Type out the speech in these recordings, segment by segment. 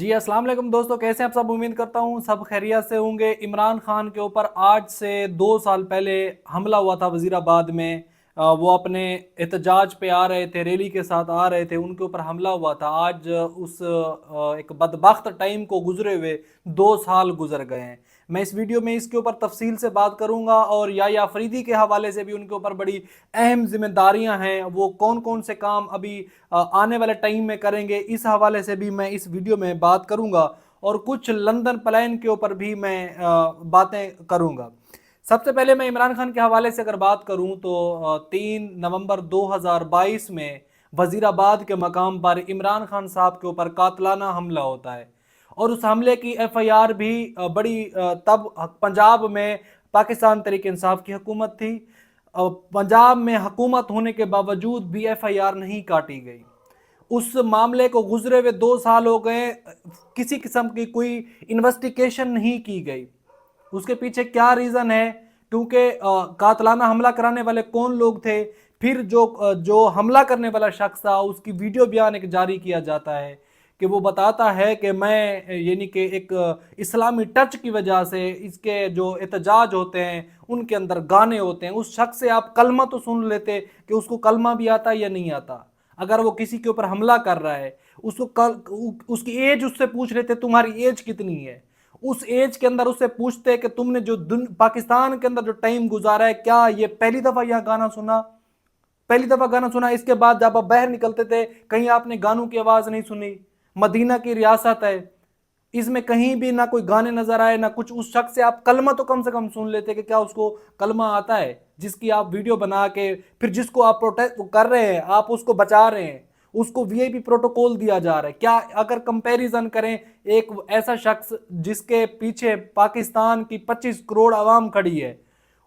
जी अस्सलाम वालेकुम दोस्तों, कैसे हैं आप सब। उम्मीद करता हूँ सब खैरियत से होंगे। इमरान खान के ऊपर आज से 2 साल पहले हमला हुआ था वजीराबाद में। वो अपने एहतजाज पे आ रहे थे, रैली के साथ आ रहे थे, उनके ऊपर हमला हुआ था। आज उस एक बदबख्त टाइम को गुजरे हुए 2 साल गुजर गए हैं। मैं इस वीडियो में इसके ऊपर तफसील से बात करूंगा और या अफरीदी के हवाले से भी उनके ऊपर बड़ी अहम जिम्मेदारियां हैं, वो कौन कौन से काम अभी आने वाले टाइम में करेंगे, इस हवाले से भी मैं इस वीडियो में बात करूंगा। और कुछ लंदन प्लान के ऊपर भी मैं बातें करूंगा। सबसे पहले मैं इमरान खान के हवाले से अगर बात करूं तो 3 नवंबर 2022 में वजीराबाद के मकाम पर इमरान खान साहब के ऊपर कातलाना हमला होता है। और उस हमले की एफआईआर भी बड़ी तब पंजाब में पाकिस्तान तहरीक इंसाफ की हुकूमत थी। पंजाब में हुकूमत होने के बावजूद भी एफआईआर नहीं काटी गई। उस मामले को गुजरे हुए 2 साल हो गए, किसी किस्म की कोई इन्वेस्टिगेशन नहीं की गई। उसके पीछे क्या रीज़न है, क्योंकि कातलाना हमला कराने वाले कौन लोग थे, फिर जो हमला करने वाला शख्स था उसकी वीडियो बयान एक जारी किया जाता है कि वो बताता है कि मैं यानी कि एक इस्लामी टच की वजह से इसके जो एहतजाज होते हैं उनके अंदर गाने होते हैं। उस शख्स से आप कलमा तो सुन लेते कि उसको कलमा भी आता है या नहीं आता। अगर वो किसी के ऊपर हमला कर रहा है, उसकी एज उससे पूछ लेते तुम्हारी एज कितनी है। उस एज के अंदर उससे पूछते कि तुमने जो पाकिस्तान के अंदर जो टाइम गुजारा है, क्या ये पहली दफा यह गाना सुना, पहली दफा गाना सुना। इसके बाद जब आप बाहर निकलते थे कहीं आपने गानों की आवाज नहीं सुनी। मदीना की रियासत है, इसमें कहीं भी ना कोई गाने नजर आए ना कुछ। उस शख्स से आप कलमा तो कम से कम सुन लेते कि क्या उसको कलमा आता है, जिसकी आप वीडियो बना के फिर जिसको आप प्रोटेक्ट कर रहे हैं, आप उसको बचा रहे हैं, उसको वीआईपी प्रोटोकॉल दिया जा रहा है। क्या अगर कंपैरिजन करें, एक ऐसा शख्स जिसके पीछे पाकिस्तान की 25 करोड़ आवाम खड़ी है,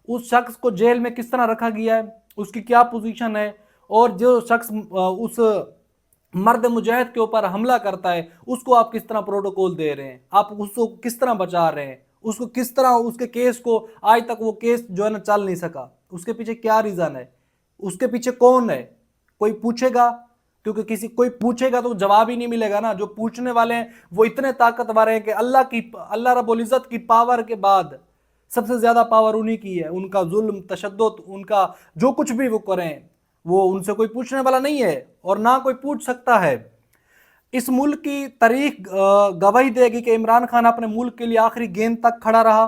उस शख्स को जेल में किस तरह रखा गया है, उसकी क्या पोजीशन है। और जो शख्स उस मर्द मुजाहिद के ऊपर हमला करता है उसको आप किस तरह प्रोटोकॉल दे रहे हैं, आप उसको किस तरह बचा रहे हैं, उसको किस तरह, उसके केस को आज तक वो केस जो है ना चल नहीं सका। उसके पीछे क्या रीजन है, उसके पीछे कौन है, कोई पूछेगा? क्योंकि किसी कोई पूछेगा तो जवाब ही नहीं मिलेगा ना। जो पूछने वाले हैं वो इतने ताकतवर हैं कि अल्लाह रब्बुल इज्जत की पावर के बाद सबसे ज्यादा पावर उन्हीं की है। उनका जुल्म तशद्दुद, उनका जो कुछ भी वो करें, वो उनसे कोई पूछने वाला नहीं है और ना कोई पूछ सकता है। इस मुल्क की तारीख गवाही देगी कि इमरान खान अपने मुल्क के लिए आखिरी गेंद तक खड़ा रहा।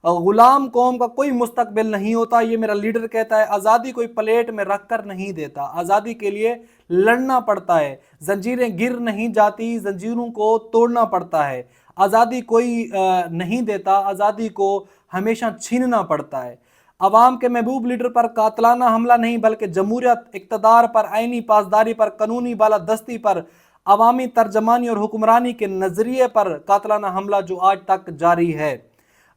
गुलाम कौम का कोई मुस्तकबिल नहीं होता, ये मेरा लीडर कहता है। आज़ादी कोई प्लेट में रख कर नहीं देता, आज़ादी के लिए लड़ना पड़ता है। जंजीरें गिर नहीं जाती, जंजीरों को तोड़ना पड़ता है। आज़ादी कोई नहीं देता, आज़ादी को हमेशा छीनना पड़ता है। अवाम के महबूब लीडर पर कातलाना हमला नहीं बल्कि जमहूरियत, इक़्तिदार पर, आईनी पासदारी पर, कानूनी बालादस्ती पर, अवामी तर्जमानी और हुक्मरानी के नज़रिए पर कातलाना हमला जो आज तक जारी है।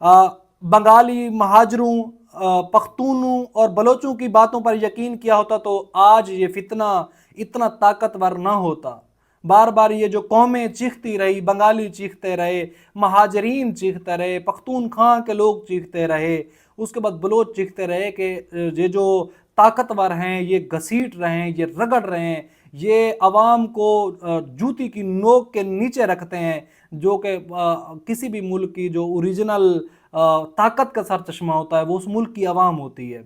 बंगाली, महाजरों, पख्तूनों और बलोचों की बातों पर यकीन किया होता तो आज ये फितना इतना ताकतवर ना होता। बार बार ये जो कौमें चीखती रही, बंगाली चीखते रहे, महाजरीन चीखते रहे, पख्तूनख्वा के लोग चीखते रहे, उसके बाद बलोच चीखते रहे कि ये जो ताकतवर हैं ये घसीट रहे हैं, ये रगड़ रहे हैं, ये अवाम को जूती की नोक के नीचे रखते हैं। जो कि किसी भी मुल्क की जो ओरिजिनल ताकत का सर चश्मा होता है वो उस मुल्क की आवाम होती है।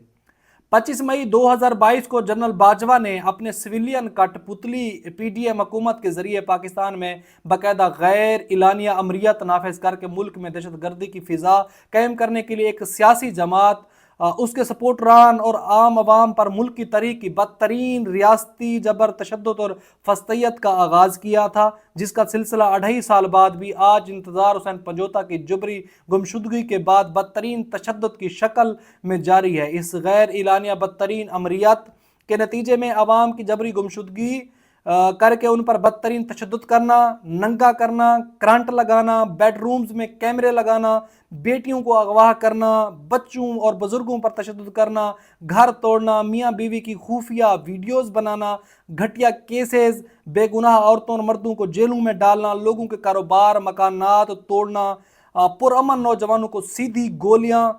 25 मई 2022 को जनरल बाजवा ने अपने सिविलियन कठपुतली पीडीएम हुकूमत के जरिए पाकिस्तान में बाकायदा गैर इलानिया अमरीत नाफिज करके मुल्क में दहशत गर्दी की फिजा कायम करने के लिए एक सियासी जमात, उसके सपोर्टरान और आम आवाम पर मुल्क की तारीख की बदतरीन रियासती जबर, तशद्दुद और फस्तैयत का आगाज़ किया था, जिसका सिलसिला 2.5 साल बाद भी आज इंतज़ार हुसैन पंजोता की जबरी गुमशुदगी के बाद बदतरीन तशद्दुद की शक्ल में जारी है। इस गैर इलानिया बदतरीन अमरियत के नतीजे में आवाम की जबरी गुमशुदगी करके उन पर बदतरीन तशद्दुद करना, नंगा करना, करंट लगाना, बेडरूम्स में कैमरे लगाना, बेटियों को अगवा करना, बच्चों और बुजुर्गों पर तशद्दुद करना, घर तोड़ना, मियाँ बीवी की खुफिया वीडियोस बनाना, घटिया केसेस, बेगुनाह औरतों और मर्दों को जेलों में डालना, लोगों के कारोबार मकानात तोड़ना, पुरअमन नौजवानों को सीधी गोलियां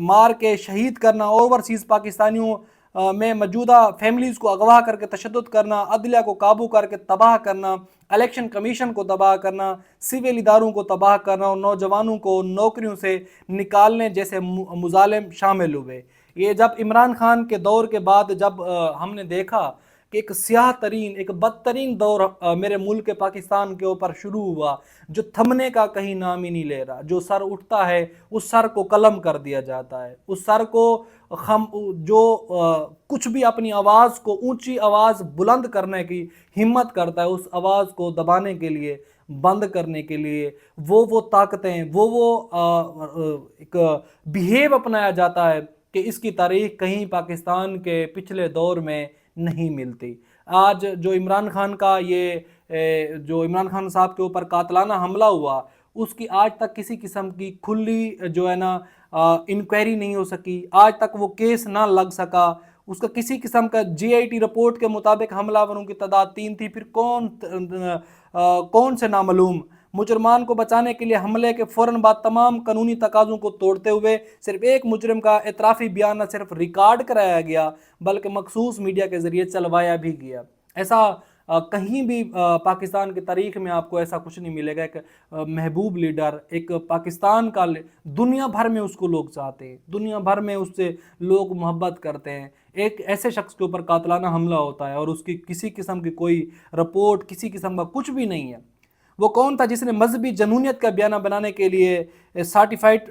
मार के शहीद करना, ओवरसीज़ पाकिस्तानियों में मौजूदा फैमिलीज़ को अगवा करके तशद्दुद करना, अदलिया को काबू करके तबाह करना, الیکشن کمیشن کو تباہ کرنا، سول اداروں کو تباہ کرنا اور نوجوانوں کو نوکریوں سے نکالنے جیسے مظالم شامل ہوئے۔ یہ جب عمران خان کے دور کے بعد جب ہم نے دیکھا کہ ایک سیاہ ترین، ایک بدترین دور میرے ملک پاکستان کے اوپر شروع ہوا، جو تھمنے کا کہیں نام ہی نہیں لے رہا، جو سر اٹھتا ہے اس سر کو قلم کر دیا جاتا ہے، اس سر کو جو کچھ بھی اپنی آواز کو اونچی آواز بلند کرنے کی ہمت کرتا ہے، اس آواز کو دبانے کے لیے، بند کرنے کے لیے وہ طاقتیں، ایک بیہیو اپنایا جاتا ہے کہ اس کی تاریخ کہیں پاکستان کے پچھلے دور میں نہیں ملتی۔ آج جو عمران خان کا جو عمران خان صاحب کے اوپر قاتلانہ حملہ ہوا، اس کی آج تک کسی قسم کی کھلی جو ہے نا انکوائری نہیں ہو سکی، آج تک وہ کیس نہ لگ سکا، اس کا کسی قسم کا GIT رپورٹ کے مطابق حملہ آوروں کی تعداد 3 تھی، پھر کون سے نامعلوم مجرمان کو بچانے کے لیے حملے کے فوراً بعد تمام قانونی تقاضوں کو توڑتے ہوئے صرف ایک مجرم کا اعترافی بیان نہ صرف ریکارڈ کرایا گیا بلکہ مخصوص میڈیا کے ذریعے چلوایا بھی گیا۔ ایسا کہیں بھی پاکستان کی تاریخ میں آپ کو ایسا کچھ نہیں ملے گا۔ ایک محبوب لیڈر، ایک پاکستان کا، دنیا بھر میں اس کو لوگ چاہتے ہیں، دنیا بھر میں اس سے لوگ محبت کرتے ہیں، ایک ایسے شخص کے اوپر قاتلانہ حملہ ہوتا ہے اور اس کی کسی قسم کی کوئی رپورٹ، کسی قسم کا کچھ بھی نہیں ہے۔ وہ کون تھا جس نے مذہبی جنونیت کا بیانہ بنانے کے لیے سرٹیفائڈ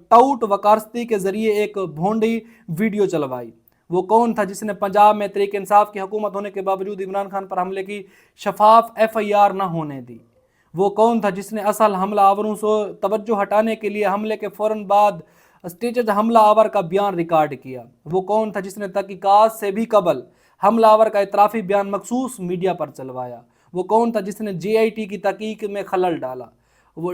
ٹاؤٹ وکارستی کے ذریعے ایک بھونڈی ویڈیو چلوائی؟ وہ کون تھا جس نے پنجاب میں تحریک انصاف کی حکومت ہونے کے باوجود عمران خان پر حملے کی شفاف FIR نہ ہونے دی؟ وہ کون تھا جس نے اصل حملہ آوروں سے توجہ ہٹانے کے لیے حملے کے فوراً بعد اسٹیجڈ حملہ آور کا بیان ریکارڈ کیا؟ وہ کون تھا جس نے تحقیقات سے بھی قبل حملہ آور کا اعترافی بیان مخصوص میڈیا پر چلوایا؟ وہ کون تھا جس نے GIT کی تحقیق میں خلل ڈالا؟ وہ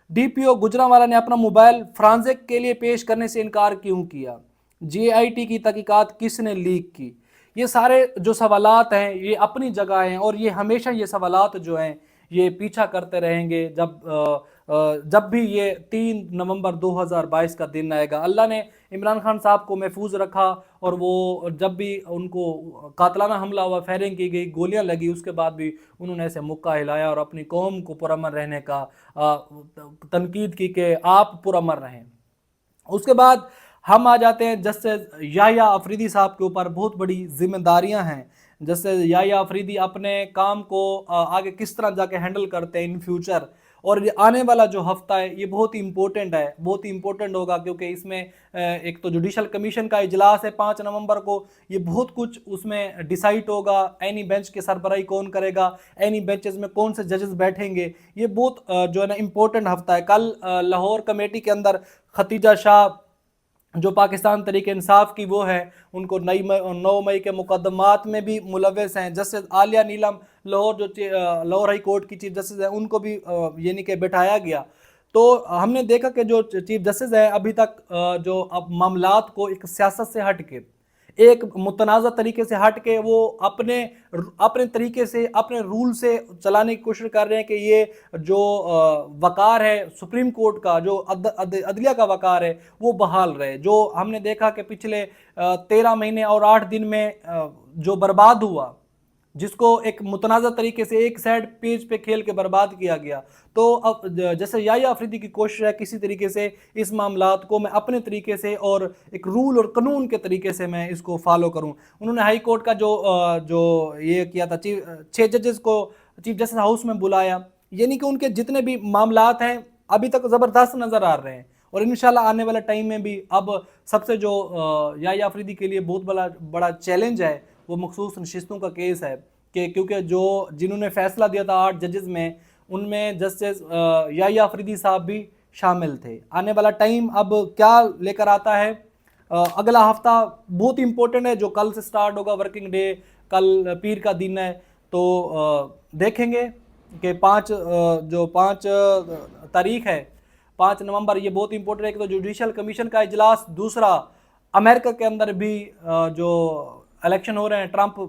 DPO گجرانوالہ نے اپنا موبائل فرانزک کے لیے پیش کرنے سے انکار کیوں کیا؟ GIT کی تحقیقات کس نے لیک کی؟ یہ سارے جو سوالات ہیں یہ اپنی جگہ ہیں، اور یہ ہمیشہ یہ سوالات جو ہیں یہ پیچھا کرتے رہیں گے جب بھی یہ 3 نومبر 2022 کا دن آئے گا۔ اللہ نے عمران خان صاحب کو محفوظ رکھا، اور وہ جب بھی ان کو قاتلانہ حملہ ہوا، فائرنگ کی گئی، گولیاں لگی، اس کے بعد بھی انہوں نے ایسے مکہ ہلایا اور اپنی قوم کو پرامن رہنے کا تنقید کی کہ آپ پرامن رہیں۔ اس کے بعد ہم آ جاتے ہیں جسٹس یحییٰ آفریدی صاحب کے اوپر بہت بڑی ذمہ داریاں ہیں۔ جسٹس یحییٰ آفریدی اپنے کام کو آگے کس طرح جا کے ہینڈل کرتے ہیں ان فیوچر، اور یہ آنے والا جو ہفتہ ہے یہ بہت ہی امپورٹنٹ ہے، بہت ہی امپورٹنٹ ہوگا، کیونکہ اس میں ایک تو جوڈیشل کمیشن کا اجلاس ہے 5 نومبر کو، یہ بہت کچھ اس میں ڈیسائیڈ ہوگا، اینی بینچ کی سربراہی کون کرے گا، اینی بینچز میں کون سے ججز بیٹھیں گے، یہ بہت جو ہے نا امپورٹنٹ ہفتہ ہے۔ کل لاہور کمیٹی کے اندر ختیجہ شاہ جو پاکستان تحریک انصاف کی وہ ہے، ان کو 9 مئی کے مقدمات میں بھی ملوث ہیں۔ جسٹس عالیہ نیلم لاہور ہائی کورٹ کی چیف جسٹس ہیں، ان کو بھی یعنی کہ بٹھایا گیا۔ تو ہم نے دیکھا کہ جو چیف جسٹس ہیں ابھی تک جو اب معاملات کو ایک سیاست سے ہٹ کے، ایک متنازع طریقے سے ہٹ کے، وہ اپنے طریقے سے، اپنے رول سے چلانے کی کوشش کر رہے ہیں کہ یہ جو وقار ہے سپریم کورٹ کا، جو عدلیہ کا وقار ہے، وہ بحال رہے۔ جو ہم نے دیکھا کہ پچھلے 13 مہینے اور 8 دن میں جو برباد ہوا، جس کو ایک متنازع طریقے سے ایک سائڈ پیج پہ کھیل کے برباد کیا گیا، تو اب جیسے یحییٰ آفریدی کی کوشش ہے کسی طریقے سے اس معاملات کو میں اپنے طریقے سے اور ایک رول اور قانون کے طریقے سے میں اس کو فالو کروں۔ انہوں نے ہائی کورٹ کا جو یہ کیا تھا، 6 ججز کو چیف جسٹس ہاؤس میں بلایا، یعنی کہ ان کے جتنے بھی معاملات ہیں ابھی تک زبردست نظر آ رہے ہیں، اور انشاءاللہ آنے والے ٹائم میں بھی اب سب سے جو یحییٰ آفریدی کے لیے بہت بڑا چیلنج ہے وہ مخصوص نشستوں کا کیس ہے، کہ کیونکہ جنہوں نے فیصلہ دیا تھا 8 ججز میں، ان میں جسٹس یحییٰ آفریدی صاحب بھی شامل تھے۔ آنے والا ٹائم اب کیا لے کر آتا ہے، اگلا ہفتہ بہت امپورٹنٹ ہے جو کل سے سٹارٹ ہوگا، ورکنگ ڈے، کل پیر کا دن ہے، تو دیکھیں گے کہ 5 تاریخ ہے 5 نومبر، یہ بہت امپورٹنٹ ہے کہ تو جوڈیشل کمیشن کا اجلاس، دوسرا امریکہ کے اندر بھی جو الیکشن ہو رہے ہیں، ٹرمپ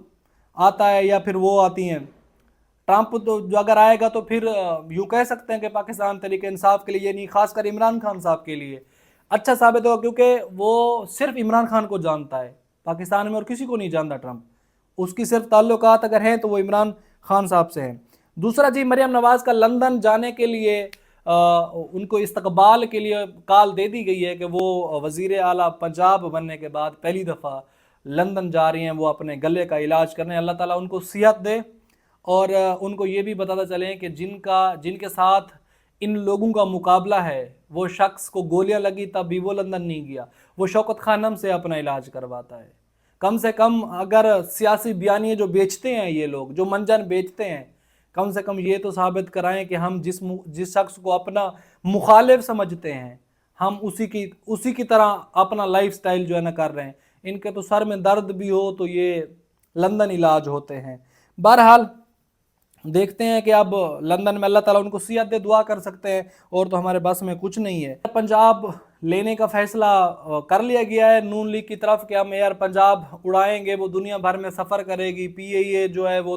آتا ہے یا پھر وہ آتی ہیں، ٹرمپ تو جو اگر آئے گا تو پھر یوں کہہ سکتے ہیں کہ پاکستان تحریک انصاف کے لیے، یعنی خاص کر عمران خان صاحب کے لیے اچھا ثابت ہوگا، کیونکہ وہ صرف عمران خان کو جانتا ہے پاکستان میں، اور کسی کو نہیں جانتا ٹرمپ، اس کی صرف تعلقات اگر ہیں تو وہ عمران خان صاحب سے ہیں۔ दूसरा जी, मरियम नवाज का लंदन जाने के लिए उनको इस्तकबाल के लिए कॉल दे दी गई है कि वो वज़ीर आला पंजाब बनने के बाद पहली दफ़ा लंदन जा रही हैं, वो अपने गले का इलाज करने। अल्लाह ताला उनको सेहत दे और उनको ये भी बताता चलें कि जिनके साथ इन लोगों का मुकाबला है, वो शख्स को गोलियां लगी तब भी वो लंदन नहीं गया, वो शौकत खानम से अपना इलाज करवाता है। कम से कम अगर सियासी बयानिए जो बेचते हैं ये लोग, जो मंजन बेचते हैं, कम से कम ये तो साबित कराएं कि हम जिस शख्स को अपना मुखालिफ समझते हैं, हम उसी की तरह अपना लाइफ स्टाइल जो है ना कर रहे हैं। इनके तो सर में दर्द भी हो तो ये लंदन इलाज होते हैं। बहरहाल देखते हैं कि अब लंदन में अल्लाह ताला उनको सेहत दे, दुआ कर सकते हैं, और तो हमारे बस में कुछ नहीं है। पंजाब लेने का फैसला कर लिया गया है नून लीग की तरफ कि हम एयर पंजाब उड़ाएंगे, वो दुनिया भर में सफ़र करेगी। PIA जो है वो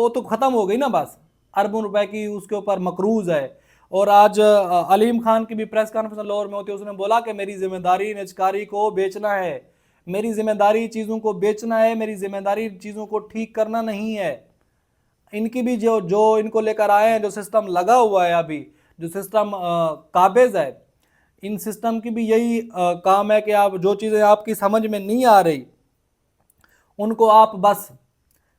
तो ख़त्म हो गई ना, बस अरबों रुपए की उसके ऊपर मकरूज़ है। और आज अलीम खान की भी प्रेस कॉन्फ्रेंस लाहौर में होती है, उसने बोला कि मेरी जिम्मेदारी निजकारी को बेचना है, मेरी जिम्मेदारी चीज़ों को बेचना है, मेरी जिम्मेदारी चीज़ों को ठीक करना नहीं है। इनकी भी जो इनको लेकर आए हैं, जो सिस्टम लगा हुआ है अभी, जो सिस्टम काबिज है, इन सिस्टम की भी यही काम है कि आप जो चीज़ें आपकी समझ में नहीं आ रही उनको आप बस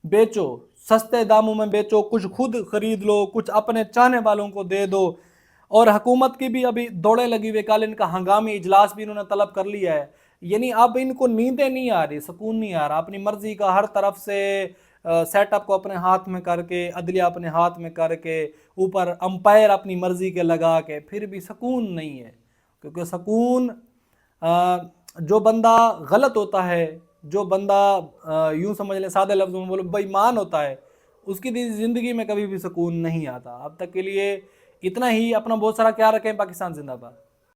बेचो, सस्ते दामों में बेचो, कुछ खुद खरीद लो, कुछ अपने चाहने वालों को दे दो। और हुकूमत की भी अभी दौड़े लगी हुई, कल इनका हंगामी इजलास भी इन्होंने तलब कर लिया है। यानी अब इनको नींदें नहीं आ रही, सुकून नहीं आ रहा, अपनी मर्जी का हर तरफ से सेटअप को अपने हाथ में करके, अदलिया अपने हाथ में करके, ऊपर अंपायर अपनी मर्जी के लगा के, फिर भी सुकून नहीं है। क्योंकि सुकून जो बंदा गलत होता है, जो बंदा यूं समझ लें, सादे लफ्ज़ों में बोलो, बेईमान होता है, उसकी ज़िंदगी में कभी भी सुकून नहीं आता। अब तक के लिए इतना ही। अपना बहुत सारा ख्याल रखें। पाकिस्तान जिंदाबाद।